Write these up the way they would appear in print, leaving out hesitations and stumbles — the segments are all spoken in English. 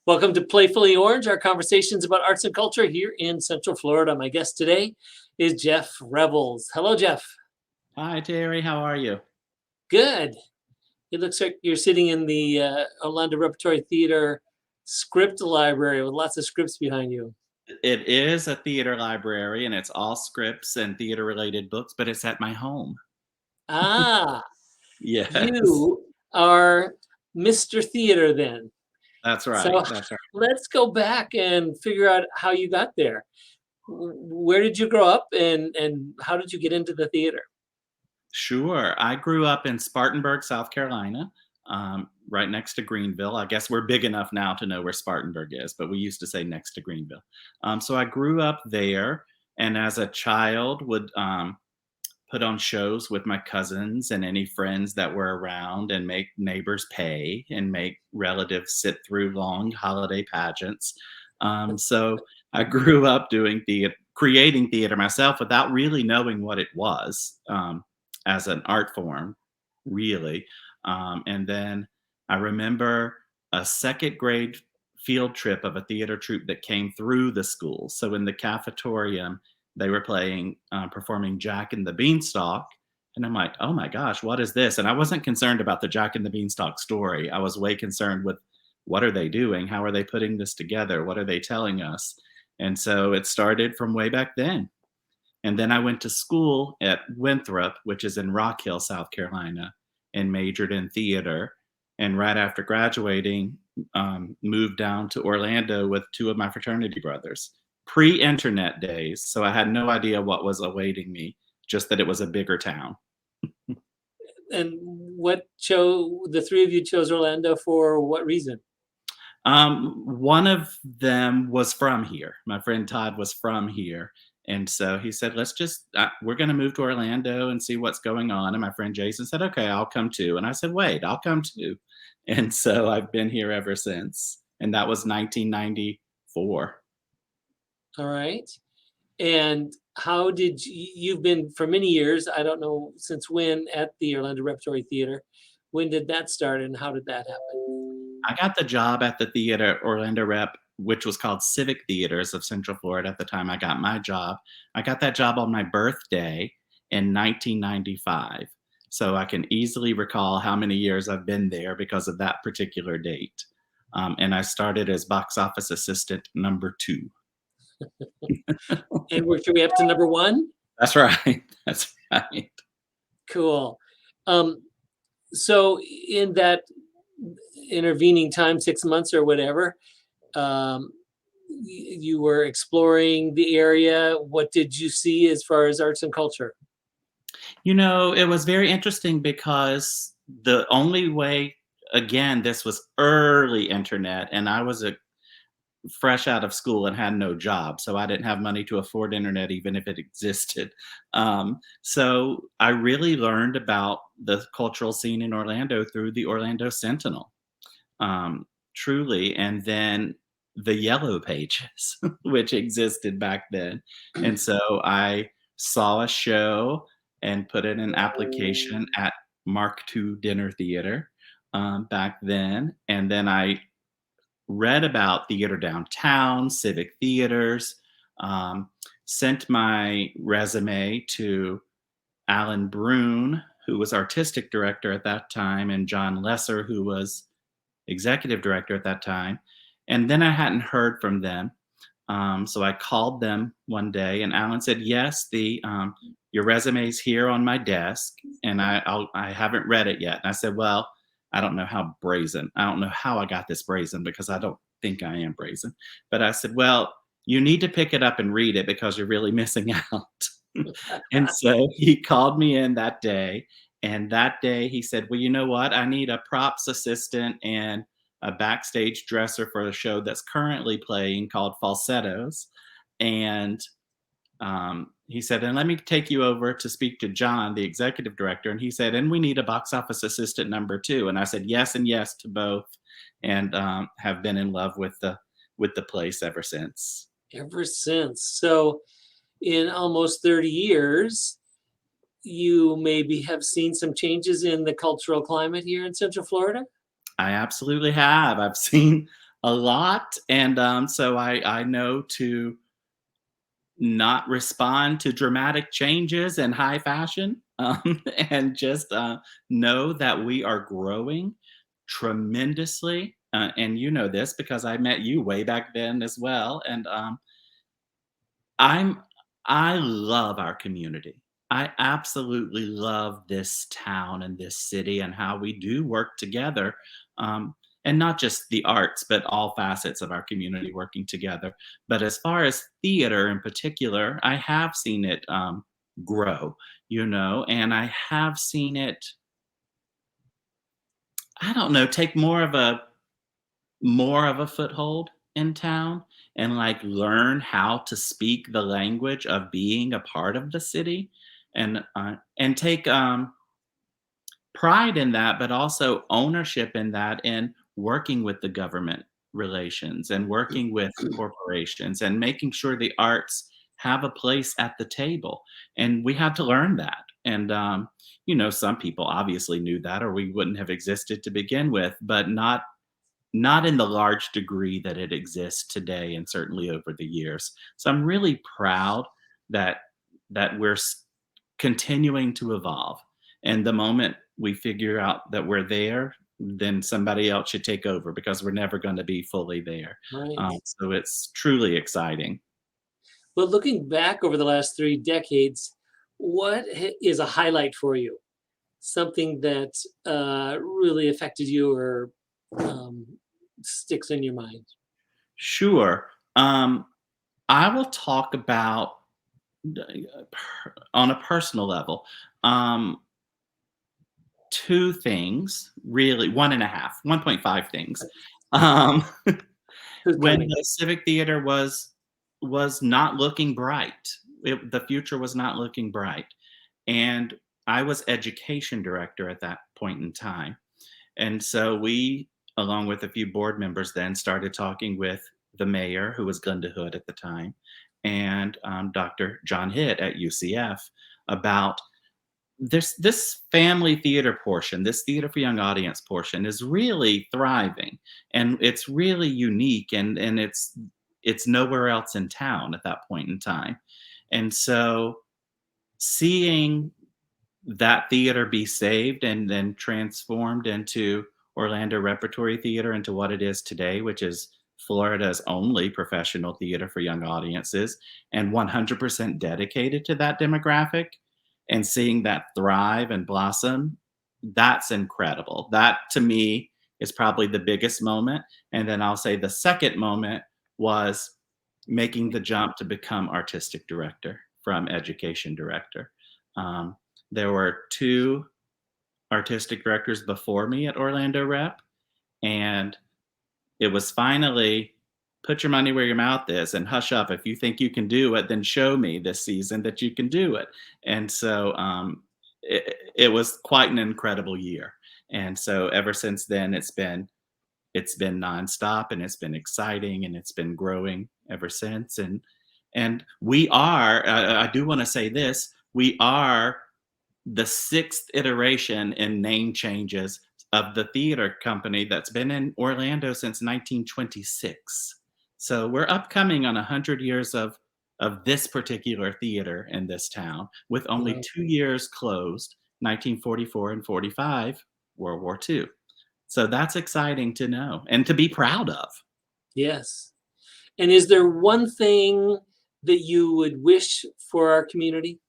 Welcome to Playfully Orange, our conversations about arts and culture here in Central Florida. My guest today is Jeff Revels. Hello, Jeff. Hi, Terry. How are you? Good. It looks like you're sitting in the Orlando Repertory Theater script library with lots of scripts behind you. It is a theater library and it's all scripts and theater related books, but it's at my home. Ah, Yes, you are Mr. Theater then. that's right. So That's right. let's go back and figure out how you got there. Where did you grow up and how did you get into the theater? Sure. I grew up in Spartanburg, South Carolina, right next to Greenville. I guess we're big enough now to know where Spartanburg is, but we used to say next to Greenville. So I grew up there, and as a child, would put on shows with my cousins and any friends that were around and make neighbors pay and make relatives sit through long holiday pageants. So I grew up doing theater, creating theater myself without really knowing what it was as an art form, really. And then I remember a second grade field trip of a theater troupe that came through the school. So in the cafetorium, they were performing Jack and the Beanstalk. And I'm like, oh my gosh, what is this? And I wasn't concerned about the Jack and the Beanstalk story. I was way concerned with what are they doing? How are they putting this together? What are they telling us? And so it started from way back then. And then I went to school at Winthrop, which is in Rock Hill, South Carolina, and majored in theater. And right after graduating, moved down to Orlando with two of my fraternity brothers. Pre-internet days, so I had no idea what was awaiting me, just that it was a bigger town. And the three of you chose Orlando for what reason? One of them was from here. My friend Todd was from here. And so he said, we're going to move to Orlando and see what's going on. And my friend Jason said, okay, I'll come too. And I said, wait, I'll come too. And so I've been here ever since. And that was 1994. All right. And you've been for many years, I don't know since when, at the Orlando Repertory Theater. When did that start and how did that happen? I got the job at the theater, Orlando Rep, which was called Civic Theaters of Central Florida at the time I got my job. I got that job on my birthday in 1995. So I can easily recall how many years I've been there because of that particular date. And I started as box office assistant number 2. And should we up to number 1? That's right. That's right. Cool. So in that intervening time, 6 months or whatever, you were exploring the area. What did you see as far as arts and culture? It was very interesting because the only way, again, this was early internet, and I was fresh out of school and had no job, so I didn't have money to afford internet even if it existed. So I really learned about the cultural scene in Orlando through the Orlando Sentinel, truly, and then the Yellow Pages, which existed back then. And so I saw a show and put in an application at Mark II Dinner Theater back then, and then I read about theater downtown, civic theaters, sent my resume to Alan Brune, who was artistic director at that time, and John Lesser, who was executive director at that time. And then I hadn't heard from them. So I called them one day, and Alan said, yes, your resume's here on my desk, and I haven't read it yet. And I said, well, I don't know how I got this brazen because I don't think I am brazen. But I said, well, you need to pick it up and read it because you're really missing out. And so he called me in that day. And that day he said, well, you know what? I need a props assistant and a backstage dresser for a show that's currently playing called Falsettos. And he said, and let me take you over to speak to John, the executive director. And he said, and we need a box office assistant number 2. And I said, yes and yes to both, and have been in love with the place ever since. Ever since. So in almost 30 years, you maybe have seen some changes in the cultural climate here in Central Florida? I absolutely have. I've seen a lot, and so I know to not respond to dramatic changes and high fashion, and just know that we are growing tremendously. And you know this because I met you way back then as well. And I'm I love our community. I absolutely love this town and this city and how we do work together. And not just the arts, but all facets of our community working together. But as far as theater in particular, I have seen it grow, and I have seen it, I don't know, take more of a foothold in town and like learn how to speak the language of being a part of the city and take pride in that, but also ownership in that, and working with the government relations and working with corporations and making sure the arts have a place at the table. And we had to learn that. And some people obviously knew that, or we wouldn't have existed to begin with, but not in the large degree that it exists today and certainly over the years. So I'm really proud that that we're continuing to evolve. And the moment we figure out that we're there, then somebody else should take over because we're never going to be fully there. Right. So it's truly exciting. But looking back over the last 3 decades, what is a highlight for you? Something that really affected you or um, sticks in your mind? Sure. I will talk about on a personal level. Um, two things, really, one and a half, 1.5 things. Um, Who's when counting? the Civic Theater was not looking bright, the future was not looking bright, and I was education director at that point in time. And so we, along with a few board members, then started talking with the mayor, who was Glenda Hood at the time, and Dr. John Hitt at UCF about this family theater portion, this theater for young audience portion is really thriving, and it's really unique, and it's nowhere else in town at that point in time. And so seeing that theater be saved and then transformed into Orlando Repertory Theater into what it is today, which is Florida's only professional theater for young audiences and 100% dedicated to that demographic, and seeing that thrive and blossom, that's incredible. That to me is probably the biggest moment. And then I'll say the second moment was making the jump to become artistic director from education director. Um, there were two artistic directors before me at Orlando Rep, and it was finally put your money where your mouth is and hush up. If you think you can do it, then show me this season that you can do it. And so it was quite an incredible year. And so ever since then, it's been nonstop, and it's been exciting, and it's been growing ever since. And we are. I do want to say this: we are the sixth iteration in name changes of the theater company that's been in Orlando since 1926. So we're upcoming on 100 years of this particular theater in this town, with only Wow. 2 years closed, 1944 and 45, World War II. So that's exciting to know and to be proud of. Yes. And is there one thing that you would wish for our community?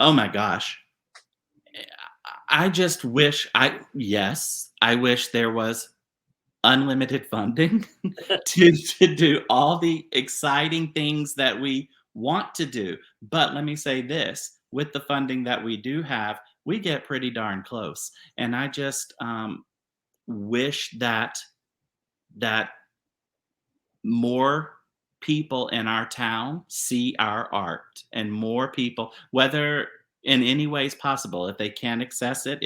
Oh my gosh. I just wish I wish there was unlimited funding to do all the exciting things that we want to do. But let me say this, with the funding that we do have, we get pretty darn close. And I just wish that more people in our town see our art, and more people, whether in any ways possible. If they can access it,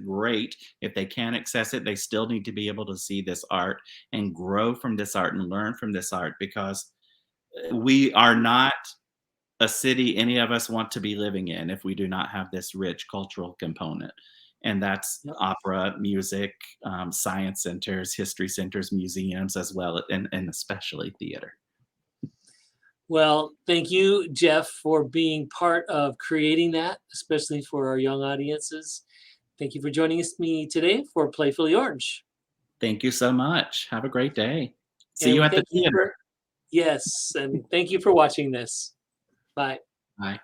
great. If they can't access it, they still need to be able to see this art and grow from this art and learn from this art, because we are not a city any of us want to be living in if we do not have this rich cultural component. and that's Yep. opera, music, science centers, history centers, museums, as well, and especially theater. Well, thank you, Jeff, for being part of creating that, especially for our young audiences. Thank you for joining me today for Playfully Orange. Thank you so much. Have a great day. See And you we at the thank you theater. for, yes, and thank you for watching this. Bye. Bye.